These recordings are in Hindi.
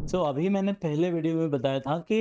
अभी मैंने पहले वीडियो में बताया था कि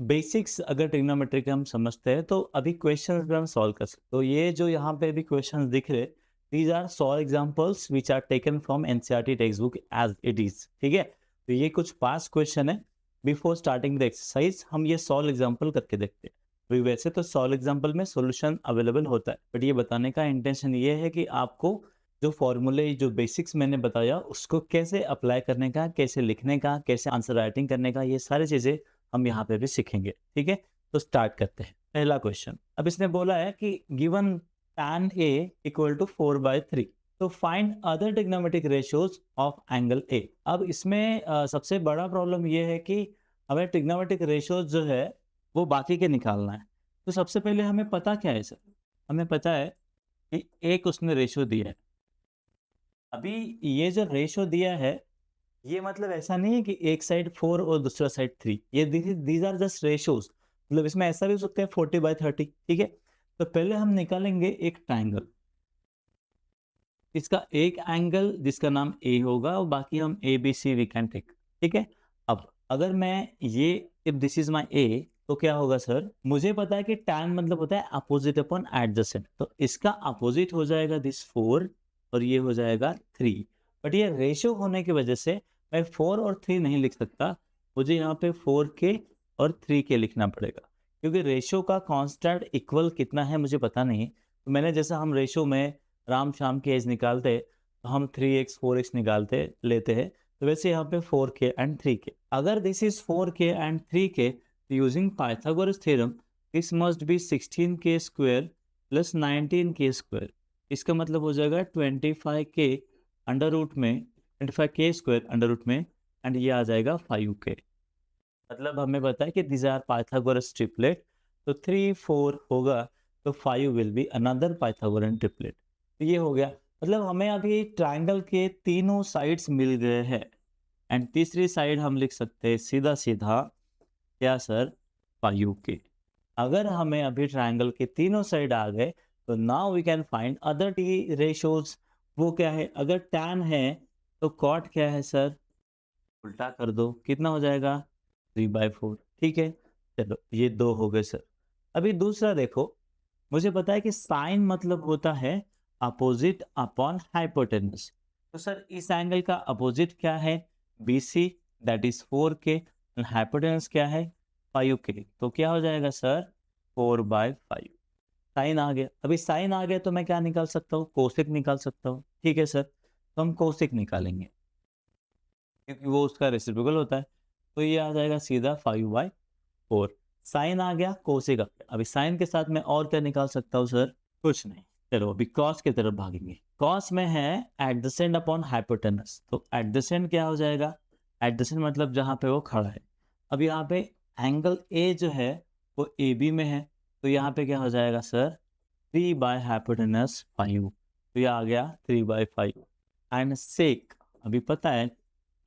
बेसिक्स अगर ट्रिग्नोमेट्री के हम समझते हैं तो अभी क्वेश्चंस भी हम सॉल्व कर सकते हैं। तो ये जो यहाँ पे अभी क्वेश्चंस दिख रहे, these are solved examples which are taken from NCERT text book as it is. ठीक है, तो ये कुछ पास क्वेश्चन है। बिफोर स्टार्टिंग द एक्सरसाइज हम ये सॉल्व एग्जाम्पल करके देखते हैं। अभी वैसे तो सॉल्व एग्जाम्पल में सोल्यूशन अवेलेबल होता है, बट ये बताने का इंटेंशन ये है कि आपको जो फॉर्मूले जो बेसिक्स मैंने बताया उसको कैसे अप्लाई करने का, कैसे लिखने का, कैसे आंसर राइटिंग करने का, ये सारी चीजें हम यहाँ पे भी सीखेंगे। ठीक है, तो स्टार्ट करते हैं। पहला क्वेश्चन, अब इसने बोला है कि given tan A equal to 4/3, तो find other trigonometric ratios of angle A। अब इसमें सबसे बड़ा प्रॉब्लम ये है कि हमें ट्रिग्नोमेट्रिक रेशियोज जो है वो बाकी के निकालना है। तो सबसे पहले हमें पता क्या है सर, हमें पता है कि एक उसने रेशियो दिया है। अभी ये जो रेशो दिया है, ये मतलब ऐसा नहीं है कि एक साइड 4 और दूसरा साइड 3। ये दीज आर जस्ट रेशोज। मतलब इसमें ऐसा भी हो सकता है 40/30। ठीक है, तो पहले हम निकालेंगे एक ट्राइंगल। इसका एक एंगल जिसका नाम ए होगा और बाकी हम A B C we can take. ठीक है, अब अगर मैं ये, if this is my A, तो क्या होगा सर, मुझे पता है कि tan मतलब होता है अपोजिट अपॉन एडजेसेंट, तो इसका अपोजिट हो जाएगा दिस 4 और ये हो जाएगा 3। बट ये रेशियो होने की वजह से मैं 4 और 3 नहीं लिख सकता, मुझे यहाँ पे 4K और 3K लिखना पड़ेगा, क्योंकि रेशियो का कांस्टेंट इक्वल कितना है मुझे पता नहीं। तो मैंने जैसा हम रेशियो में राम शाम के एज निकालते तो हम 3x 4x निकालते लेते हैं, तो वैसे यहाँ पे 4K एंड 3K। अगर this is 4K and 3K, using Pythagoras theorem this must be 16K square plus 19K square. इसका मतलब हो जाएगा 25K अंडर रूट में, 25K स्क्वायर अंडर रूट में, एंड ये आ जाएगा 5K। मतलब हमें पता है कि दिस आर पाइथागोरस ट्रिपलेट, तो 3 4 होगा, तो 5 will be another Pythagorean triplet. तो ये हो गया, मतलब हमें अभी ट्राइंगल के तीनों साइड्स मिल गए हैं। एंड तीसरी साइड हम लिख सकते हैं सीधा सीधा, क्या सर, 5K। अगर हमें अभी ट्राइंगल के तीनों साइड आ गए, तो now we can find other T ratios. वो क्या है, अगर tan है तो cot क्या है सर, उल्टा कर दो, कितना हो जाएगा 3/4। ठीक है, चलो ये दो हो गए सर। अभी दूसरा देखो, मुझे पता है कि साइन मतलब होता है अपोजिट अपॉन हाइपोटेनस। तो सर इस एंगल का अपोजिट क्या है, BC, that is 4K, and hypotenuse क्या है 5K। तो क्या हो जाएगा सर 4/5। साइन आ गया, अभी साइन आ गया तो मैं क्या निकाल सकता हूँ, कोसेक निकाल सकता हूँ। ठीक है सर, तो हम कोसेक निकालेंगे क्योंकि वो उसका रेसिप्रोकल होता है। तो ये आ जाएगा सीधा 5/4। साइन आ गया, कोसेक आ गया। अभी साइन के साथ मैं और क्या निकाल सकता हूँ सर, कुछ नहीं। चलो अभी कॉस की तरफ भागेंगे। कॉस में है एडजेसेंट अपॉन हाइपोटेनस, तो एडजेसेंट क्या हो जाएगा, एडजेसेंट मतलब जहाँ पे वो खड़ा है। अब यहाँ पे एंगल ए जो है वो ए बी में है, तो यहाँ पे क्या हो जाएगा सर 3/हाइपोटेनस 5। तो ये आ गया 3/5। एंड सेक, अभी पता है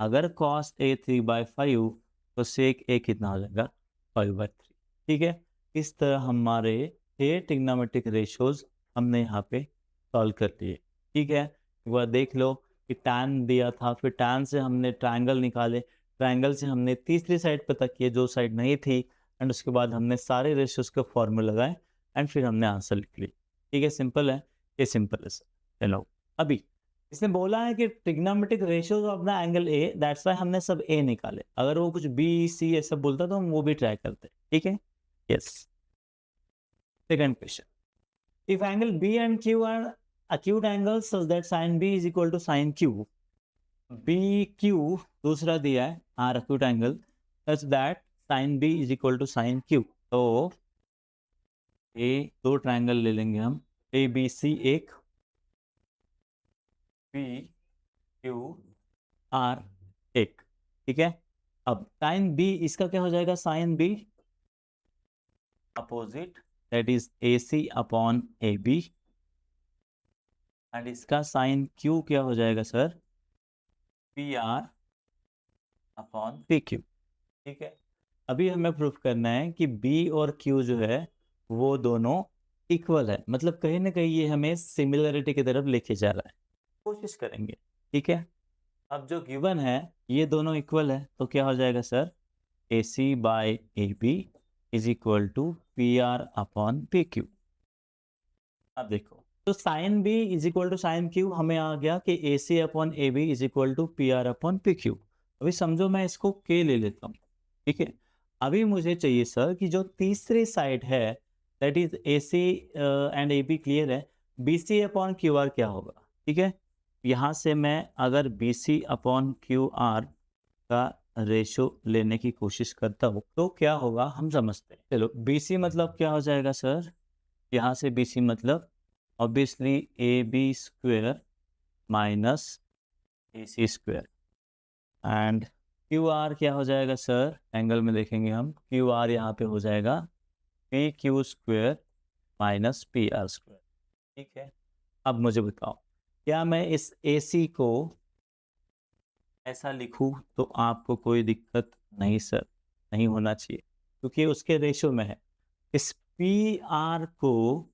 अगर cos A 3/5, तो sec A कितना हो जाएगा 5/3। ठीक है, इस तरह हमारे 6 ट्रिग्नोमेट्रिक रेशियोज हमने यहाँ पे सॉल्व कर लिए। ठीक है, एक बार देख लो कि tan दिया था, फिर tan से हमने ट्राइंगल निकाले, ट्राइंगल से हमने तीसरी साइड पता किए जो साइड नहीं थी, एंड उसके बाद हमने सारे रेशियोज के फॉर्मूला लगाए, एंड फिर हमने आंसर लिख ली। ठीक है, सिंपल है, ये सिंपल है सर। चलो अभी इसने बोला है कि trigonometric ratios of the angle A, that's why हमने सब ए निकाले। अगर वो कुछ बी सी ऐसा बोलता तो हम वो भी ट्राई करते। ठीक है, yes. Second question, if angle B and Q are acute angles such that sin B is equal to sin Q, B Q दूसरा दिया है are acute angle such that sin B is equal to sin Q। तो ए दो ट्राइंगल ले लेंगे हम, ए बी सी एक, बी क्यू आर एक। ठीक है, अब साइन बी, इसका क्या हो जाएगा sine B opposite, that is AC upon AB, and इसका साइन क्यू क्या हो जाएगा सर PR अपॉन PQ। ठीक है, अभी हमें प्रूफ करना है कि B और Q जो है वो दोनों इक्वल है, मतलब कहीं ना कहीं ये हमें सिमिलरिटी की तरफ लेके जा रहा है। कोशिश करेंगे। ठीक है, अब जो गिवन है ये दोनों इक्वल है तो क्या हो जाएगा sir, A C by A B is equal to P R upon P Q. अब देखो तो sine B is equal to sine Q हमें आ गया कि A C upon A B is equal to P R upon P Q. अभी समझो मैं इसको के ले लेता हूँ, ठीक है। अभी मुझे चाहिए सर कि जो तीसरी साइड है that is A C and A B clear है, B C upon Q R क्या होगा, ठीक है। यहाँ से मैं अगर B C upon Q R का रेशो लेने की कोशिश करता हूँ तो क्या होगा हम समझते हैं। चलो बी सी मतलब क्या हो जाएगा सर, यहाँ से बी सी मतलब obviously A B square minus A C square and Q R क्या हो जाएगा सर, एंगल में देखेंगे हम, क्यू आर यहाँ पे हो जाएगा P Q square minus P are square, ठीक है। अब मुझे बताओ क्या मैं इस ए सी को ऐसा लिखूं तो आपको कोई दिक्कत नहीं सर, नहीं होना चाहिए क्योंकि उसके रेशो में है। इस पी आर को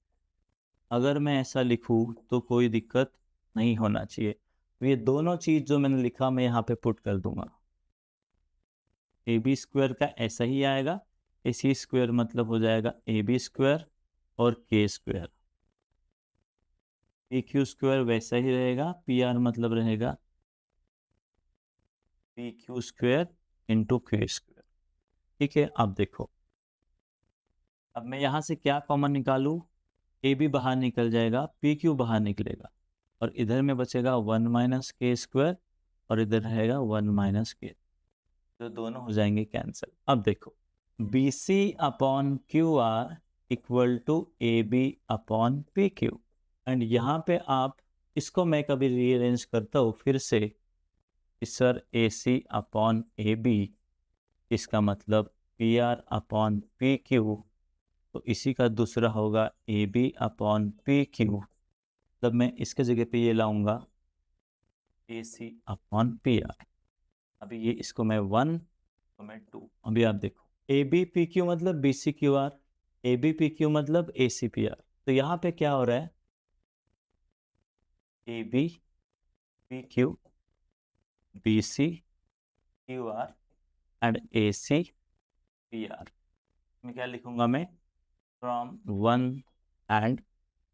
अगर मैं ऐसा लिखूं तो कोई दिक्कत नहीं होना चाहिए, तो ये दोनों चीज़ जो मैंने लिखा मैं यहाँ पे पुट कर दूंगा। ए बी स्क्वायर का ऐसा ही आएगा, ए सी स्क्वायर मतलब हो जाएगा ए बी स्क्वायर और के स्क्वायर, पी क्यू स्क्वायर वैसा ही रहेगा, पी आर मतलब रहेगा पी क्यू स्क्वायर इंटू के स्क्वायर, ठीक है। अब देखो अब मैं यहाँ से क्या कॉमन निकालूँ, ए बी बाहर निकल जाएगा, पी क्यू बाहर निकलेगा और इधर में बचेगा 1 माइनस के स्क्वायर और इधर रहेगा 1 माइनस के, तो दोनों हो जाएंगे कैंसिल। अब देखो B C upon Q R equal to A B upon P Q and यहाँ पे आप इसको मैं कभी रीअरेंज करता हूँ फिर से, sir A C upon A B इसका मतलब P R upon P Q, तो इसी का दूसरा होगा A B upon P Q, तब मैं इसके जगह पे ये लाऊंगा A C upon P R. अभी ये इसको मैं 1 तो मैं 2। अभी आप देखो ए बी पी क्यू मतलब B C Q R, A B P Q मतलब ए सी पी आर, तो यहाँ पे क्या हो रहा है A B P Q B C Q R and A C P R, मैं क्या लिखूंगा मैं फ्रॉम 1 एंड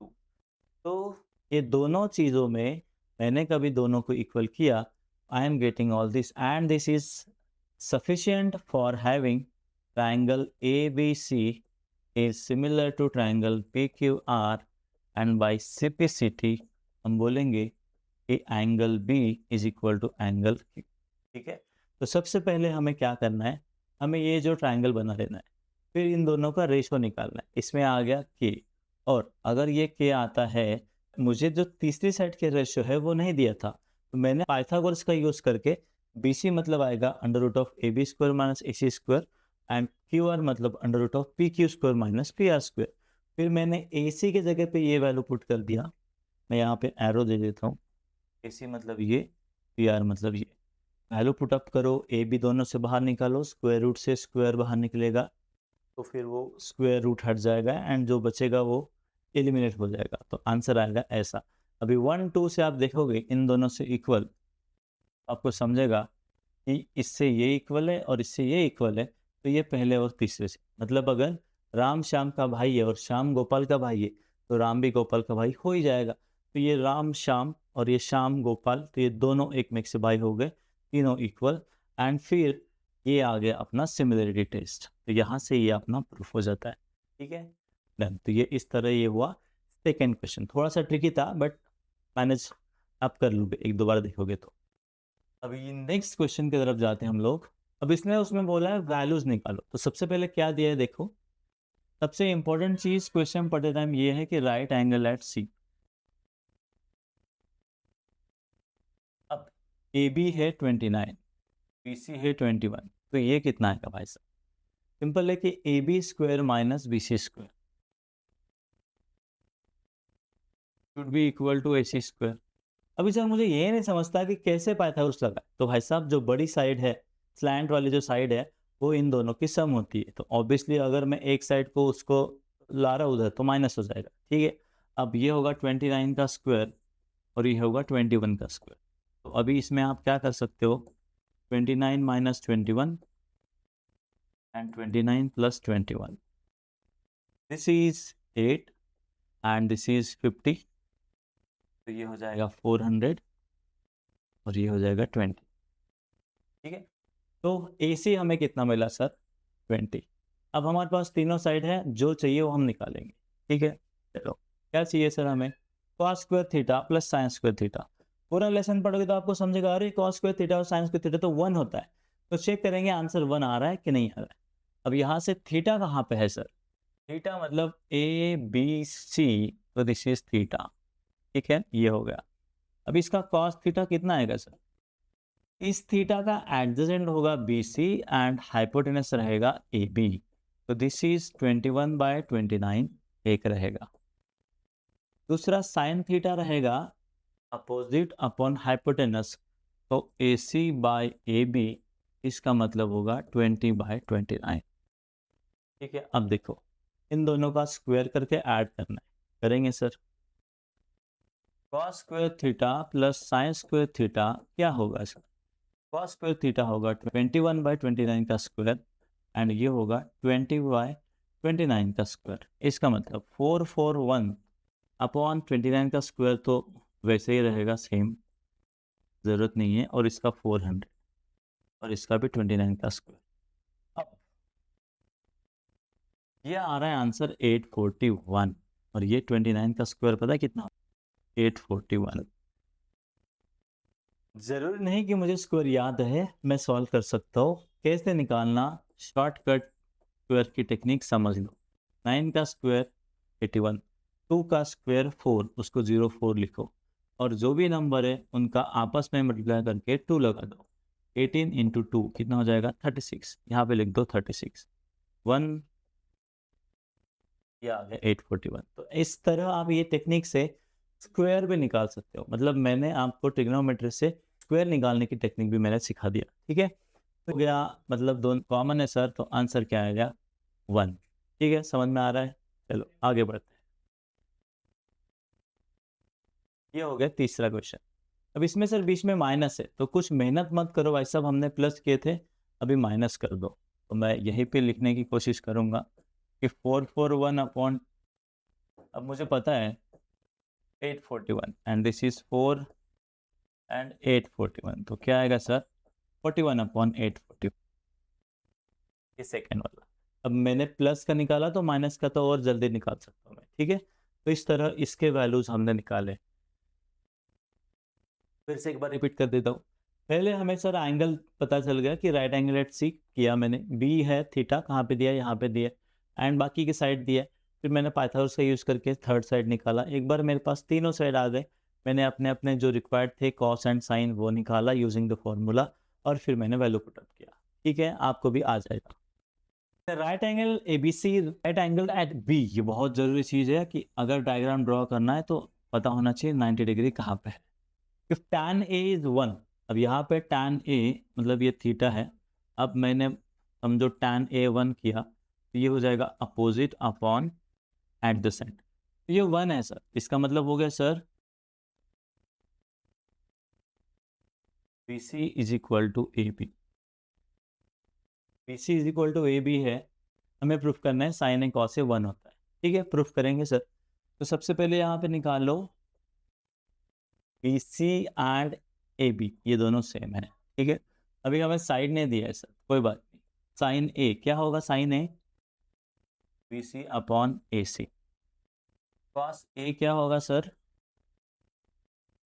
2। तो ये दोनों चीज़ों में मैंने कभी दोनों को इक्वल किया, I am getting all this and this is sufficient for having triangle ABC is similar to triangle PQR and by simplicity हम बोलेंगे कि angle B is equal to angle Q, ठीक है। तो सबसे पहले हमें क्या करना है, हमें ये जो ट्राइंगल बना लेना है, फिर इन दोनों का रेशो निकालना है। इसमें आ गया K और अगर ये K आता है, मुझे जो तीसरी साइड के रेशो है वो नहीं दिया था, तो मैंने पाइथागोरस का यूज़ करके बी सी मतलब आएगा under root of A B square minus A C square and Q R मतलब under root of P Q square minus P R square. फिर मैंने ए सी के जगह पे ये वैल्यू पुट कर दिया, मैं यहाँ पे एरो दे देता हूँ, ए सी मतलब ये, पी आर मतलब ये, वैल्यू पुट अप करो, ए बी दोनों से बाहर निकालो, स्क्वायर रूट से स्क्वायर बाहर निकलेगा तो फिर वो स्क्वायर रूट हट जाएगा एंड जो बचेगा वो एलिमिनेट हो जाएगा, तो आंसर आएगा ऐसा। अभी 1 2 से आप देखोगे इन दोनों से इक्वल, आपको समझेगा कि इससे ये इक्वल है और इससे ये इक्वल है, तो ये पहले और तीसरे से, मतलब अगर राम श्याम का भाई है और श्याम गोपाल का भाई है तो राम भी गोपाल का भाई हो ही जाएगा। तो ये राम श्याम और ये श्याम गोपाल, तो ये दोनों एक में से भाई हो गए, तीनों इक्वल एंड फिर ये आ गया अपना सिमिलरिटी टेस्ट, तो यहाँ से ये अपना प्रूफ हो जाता है, ठीक है डन। तो ये इस तरह ये हुआ सेकेंड क्वेश्चन, थोड़ा सा ट्रिकी था बट मैनेज आप कर लोगे, एक दो बार देखोगे तो। अभी नेक्स्ट क्वेश्चन की तरफ जाते हैं हम लोग। अब इसने उसमें बोला है वैल्यूज निकालो, तो सबसे पहले क्या दिया है देखो, सबसे इंपॉर्टेंट चीज क्वेश्चन पढ़ते टाइम ये है कि राइट एंगल एट सी। अब ए बी है 29, बी सी है 21, तो ये कितना आएगा भाई साहब, सिंपल है कि A B square minus B C square should be equal to A C square. अभी सर मुझे ये नहीं समझता कि कैसे पाइथागोरस लगा, तो भाई साहब जो बड़ी साइड है, स्लैंट वाली जो साइड है, वो इन दोनों की सम होती है, तो ऑब्वियसली अगर मैं एक साइड को उसको ला रहा उधर तो माइनस हो जाएगा, ठीक है। अब ये होगा 29 का स्क्वायर और ये होगा 21 का स्क्वायर, तो तो अभी इसमें आप क्या कर सकते हो, 29 minus 21 and 29 plus 21, this is 8 and this is 50, तो ये हो जाएगा 400 और ये हो जाएगा 20। ठीक है, तो AC हमें कितना मिला सर, 20। अब हमारे पास तीनों साइड है, जो चाहिए वो हम निकालेंगे। ठीक है, चलो क्या चाहिए सर हमें, cos square theta plus sine square theta. पूरा लेसन पढ़ोगे तो आपको समझेगा, अरे cos स्क्वायर थीटा और साइन स्क्वायर थीटा तो 1 होता है, तो चेक करेंगे आंसर 1 आ रहा है कि नहीं आ रहा है। अब यहाँ से थीटा कहाँ पे है सर, थीटा मतलब ABC, तो दिस इज थीटा। ठीक है, ये हो गया। अब इसका cos थीटा कितना आएगा सर, इस थीटा का एडजेसेंट होगा BC एंड हाइपोटेनस रहेगा AB, तो दिस इज 21/29 एक रहेगा। दूसरा साइन थीटा रहेगा अपोजिट अपॉन हाइपोटेनस, तो AC/AB, इसका मतलब होगा 20/29। ठीक है, अब देखो इन दोनों का स्क्वायर करके ऐड करना है, करेंगे sir. cos square theta plus sine square theta क्या होगा सर, cos स्क्वायर थीटा होगा 21/29 का स्क्वायर एंड ये होगा 20/29 का स्क्वायर। इसका मतलब 441 अपॉन 29 का स्क्वायर तो वैसे ही रहेगा सेम, ज़रूरत नहीं है, और इसका 400 और इसका भी 29 का स्क्वायर। अब ये आ रहा है आंसर 841 और ये 29 का स्क्वायर पता है कितना, 841। ज़रूरी नहीं कि मुझे स्क्वायर याद है, मैं सॉल्व कर सकता हूँ। कैसे निकालना, शॉर्टकट स्क्वायर की टेक्निक समझ लो। 9 का स्क्वायर 81, 2 का स्क्वायर 4, उसको 04 लिखो, और जो भी नंबर है उनका आपस में मल्टीप्लाई करके 2 लगा दो। 18 इंटू 2 कितना हो जाएगा, 36, यहाँ पे लिख दो 36, 1, ये आ गया 841। तो इस तरह आप ये टेक्निक से स्क्वायर भी निकाल सकते हो, मतलब मैंने आपको ट्रिग्नोमेट्री से स्क्वायर निकालने की टेक्निक भी मैंने सिखा दिया। ठीक है, तो गया मतलब दोनों कॉमन है सर, तो आंसर क्या आएगा, 1। ठीक है, समझ में आ रहा है, चलो आगे बढ़ते हैं। ये हो गया तीसरा क्वेश्चन। अब इसमें सर बीच में माइनस है, तो कुछ मेहनत मत करो भाई साहब, हमने प्लस किए थे, अभी माइनस कर दो। तो मैं यहीं पे लिखने की कोशिश करूंगा कि 441 अपॉन, अब मुझे पता है 841 एंड दिस इज 4 एंड 841, तो क्या आएगा सर, 41 अपॉन 841, ये सेकेंड वाला। अब मैंने प्लस का निकाला तो माइनस का तो और जल्दी निकाल सकता हूँ मैं। ठीक है, तो इस तरह इसके वैल्यूज हमने निकाले। फिर से एक बार रिपीट कर देता हूँ। पहले हमें सर एंगल पता चल गया कि राइट एंगल एट सी किया मैंने, बी है थीटा, कहाँ पे दिया, यहाँ पे दिया, एंड बाकी की साइड दिया। फिर मैंने पाइथागोरस का यूज़ करके थर्ड साइड निकाला। एक बार मेरे पास तीनों साइड आ गए, मैंने अपने अपने जो रिक्वायर्ड थे कॉस एंड साइन वो निकाला यूजिंग द फॉर्मूला, और फिर मैंने वैल्यू पुटअप किया। ठीक है, आपको भी आ जाएगा। Right angle ABC, right angle at B, ये बहुत ज़रूरी चीज़ है कि अगर डायग्राम ड्रॉ करना है तो पता होना चाहिए 90 डिग्री कहाँ पे है। इफ tan A इज 1, अब यहाँ पे tan A मतलब ये थीटा है, अब मैंने समझो tan A 1 किया, तो ये हो जाएगा अपोजिट अपॉन एडजेसेंट, तो ये 1 है सर, इसका मतलब हो गया sir BC is equal to AB। BC is equal to AB है, हमें प्रूफ करना है साइन ए कॉस ए 1 होता है। ठीक है, प्रूफ करेंगे सर। तो सबसे पहले यहाँ पे निकालो BC एंड AB, ये दोनों सेम है। ठीक है, अभी हमें साइड ने दिया है सर, कोई बात नहीं। साइन ए क्या होगा, sign A BC upon AC। Cos A क्या होगा sir,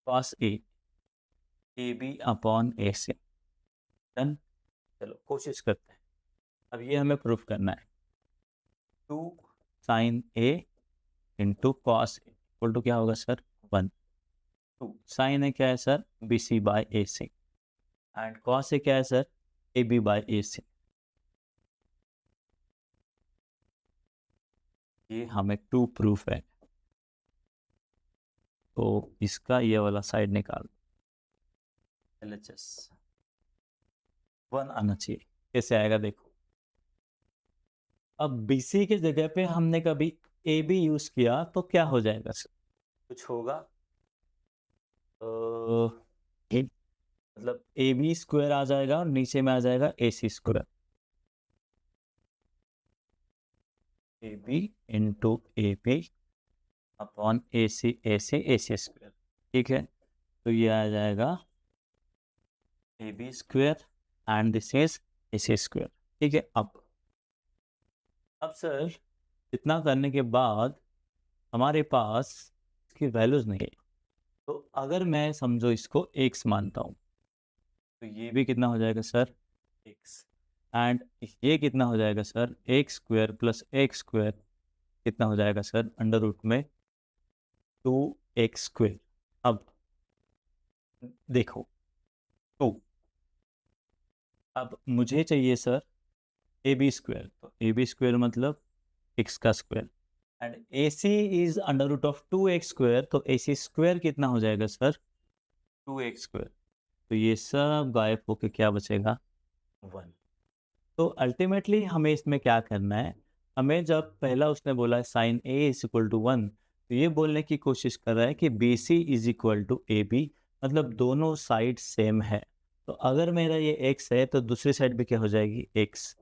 cos A AB upon AC। Done, चलो कोशिश करते हैं। अब ये हमें प्रूफ करना है, 2 sine A into cos A equal to क्या होगा सर, 1। 2 साइन ए क्या है sir, BC/AC, and cos A क्या है सर, AB/AC। ये हमें 2 प्रूफ है, तो इसका ये वाला साइड निकाल, LHS 1 आना चाहिए। कैसे आएगा देखो, अब BC के जगह पे हमने कभी AB यूज किया तो क्या हो जाएगा सर, कुछ होगा मतलब ए बी स्क्वायर आ जाएगा और नीचे में आ जाएगा A C square, A B into A B upon A C square. ठीक है, तो ये आ जाएगा A B square and this is A C square. ठीक है, अब सर इतना करने के बाद हमारे पास इसकी वैल्यूज नहीं है, तो अगर मैं समझो इसको एक्स मानता हूँ तो ये भी कितना हो जाएगा सर एक्स, एंड ये कितना हो जाएगा sir x square plus x square कितना हो जाएगा सर अंडर रूट में 2x स्क्वायर। अब देखो, तो अब मुझे चाहिए सर ए बी स्क्वायर, तो ए बी स्क्वायर मतलब एक्स का square, and A C is under root of 2x square, तो ए सी स्क्वायर कितना हो जाएगा सर 2x स्क्वायर। तो ये सब गायब होके क्या बचेगा 1। तो अल्टीमेटली हमें इसमें क्या करना है, हमें जब पहला उसने बोला है sine A is equal to 1, तो ये बोलने की कोशिश कर रहा है कि B C is equal to A B, मतलब दोनों साइड सेम है। तो अगर मेरा ये एक्स है तो दूसरी साइड भी क्या हो जाएगी एक्स।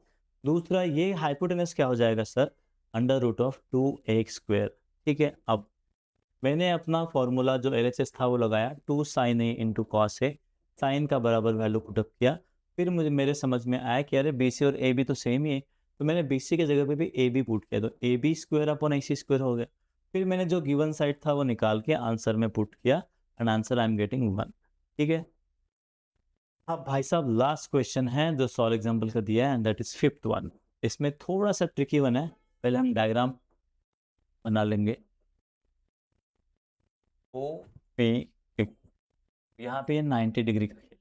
दूसरा ये हाइपोटेनस क्या हो जाएगा sir under root of 2x square. ठीक है, अब मैंने अपना फॉर्मूला जो LHS था वो लगाया 2 sine A into cos A, sign का बराबर वैल्यू पुटअप किया, फिर मुझे मेरे समझ में आया कि अरे बी सी और ए बी तो सेम ही है, तो मैंने बी सी की जगह पे भी ए बी पुट किया, तो A B square upon A C square हो गया। फिर मैंने जो गिवन साइड था वो निकाल के आंसर में पुट किया and answer I am getting 1। ठीक है, अब भाई साहब लास्ट क्वेश्चन है जो सॉल्व एग्जाम्पल का दिया है and that is fifth one. इसमें थोड़ा सा ट्रिकी वन है, पहले हम डायग्राम बना लेंगे। ओ पे यहाँ पे 90 डिग्री का है,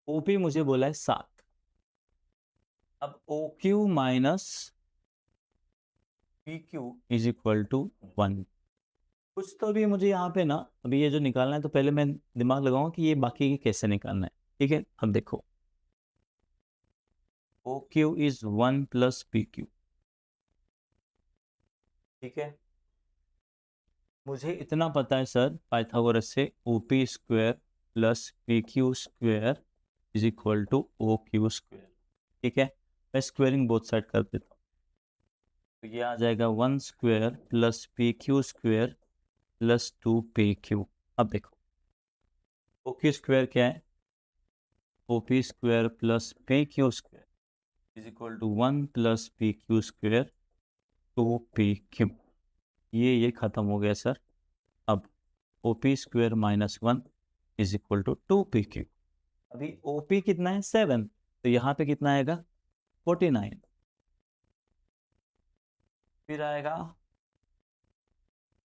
ओ पी मुझे बोला है 7। अब O Q minus P Q is equal to 1। कुछ तो भी मुझे यहाँ पे ना अभी ये जो निकालना है, तो पहले मैं दिमाग लगाऊंगा कि ये बाकी कैसे निकालना है। ठीक है, अब देखो O Q is 1 plus P Q. ठीक है, मुझे इतना पता है सर पाइथागोरस से O P square plus P Q square is equal to O Q square. ठीक है, मैं स्क्वेयरिंग बोथ साइड कर देता हूँ, तो ये आ जाएगा 1 square plus P Q square plus 2 P Q. अब देखो ओ क्यू स्क्वायर क्या है, O P square plus P Q square is equal to 1 plus P Q square 2 P Q. ये खत्म हो गया सर। अब O P square minus 1 is equal to 2 P Q. अभी ओ पी कितना है 7, तो यहाँ पे कितना आएगा 49, फिर आएगा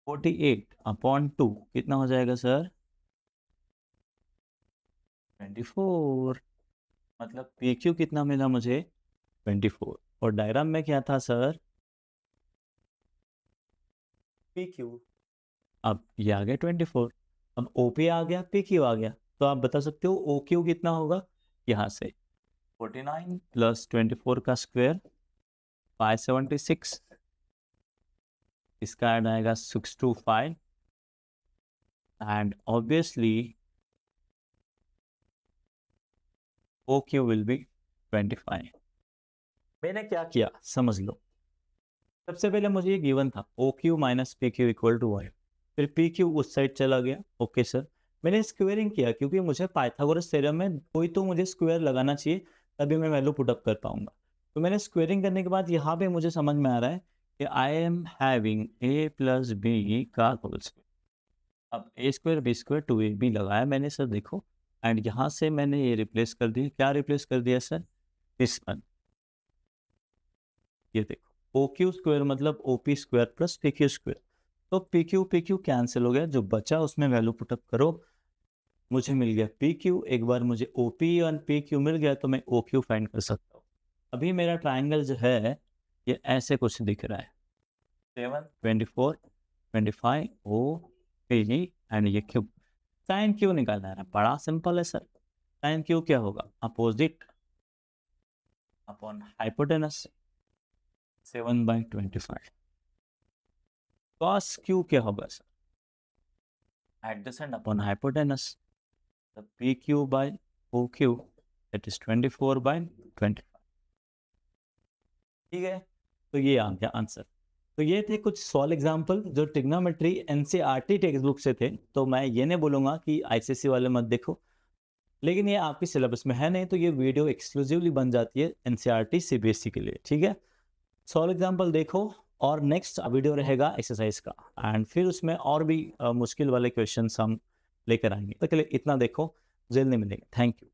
48 अपॉन 2 कितना हो जाएगा सर 24। मतलब पी क्यू कितना मिला मुझे 24, और डायग्राम में क्या था सर पी क्यू। अब ये आ गया 24, अब ओ पी आ गया पी क्यू आ गया, तो आप बता सकते हो ओ क्यू कितना होगा, यहाँ से 49 प्लस 24 का स्क्वायर 576, इसका ऐड आएगा 625 and obviously O Q will be 25। मैंने क्या किया समझ लो, सबसे पहले मुझे ये गिवन था O Q minus P Q equal to Y, फिर पी क्यू उस साइड चला गया। ओके सर, मैंने स्क्वेयरिंग किया क्योंकि मुझे पाइथागोरस थ्योरम में कोई तो मुझे स्क्वायर लगाना चाहिए, तभी मैं वैल्यू पुटअप कर पाऊंगा। तो मैंने स्क्वेयरिंग करने के बाद यहाँ पे मुझे समझ में आ रहा है कि I am having A plus B का होल स्क्वायर। अब A square B square two A B लगाया मैंने सर, देखो, एंड यहाँ से मैंने ये रिप्लेस कर दिया, क्या रिप्लेस कर दिया सर इस वन, ये देखो ओ क्यू स्क्वायर मतलब O P square plus P Q square, तो पी क्यू कैंसिल हो गया, जो बचा उसमें वैल्यू पुटअप करो, मुझे मिल गया पी क्यू। एक बार मुझे ओ पी और पी क्यू मिल गया तो मैं ओ क्यू फाइंड कर सकता हूँ। अभी मेरा ट्राइंगल जो है ये ऐसे कुछ दिख रहा है 7 24 25 ओ पी एंड ये क्यू। साइन क्यू निकालना है, बड़ा सिंपल है सर। साइन क्यू क्या होगा opposite upon hypotenuse 7/25। Cos Q क्या होगा sir adjacent upon hypotenuse, P Q by OQ that is 24/25। ठीक है, तो ये आ गया आंसर। तो ये थे कुछ सॉल्व एग्जाम्पल जो ट्रिग्नोमेट्री एनसीईआरटी टेक्स्ट बुक से थे। तो मैं ये नहीं बोलूँगा कि आईसीएसई वाले मत देखो, लेकिन ये आपके सिलेबस में है नहीं, तो ये वीडियो एक्सक्लूसिवली बन जाती है एनसीईआरटी सीबीएसई के लिए। ठीक है, सॉल्व एग्जाम्पल देखो और नेक्स्ट वीडियो रहेगा एक्सरसाइज का, एंड फिर उसमें और भी मुश्किल वाले क्वेश्चन हम लेकर आएंगे। तो चलिए इतना देखो, जल्दी मिलेंगे। Thank you.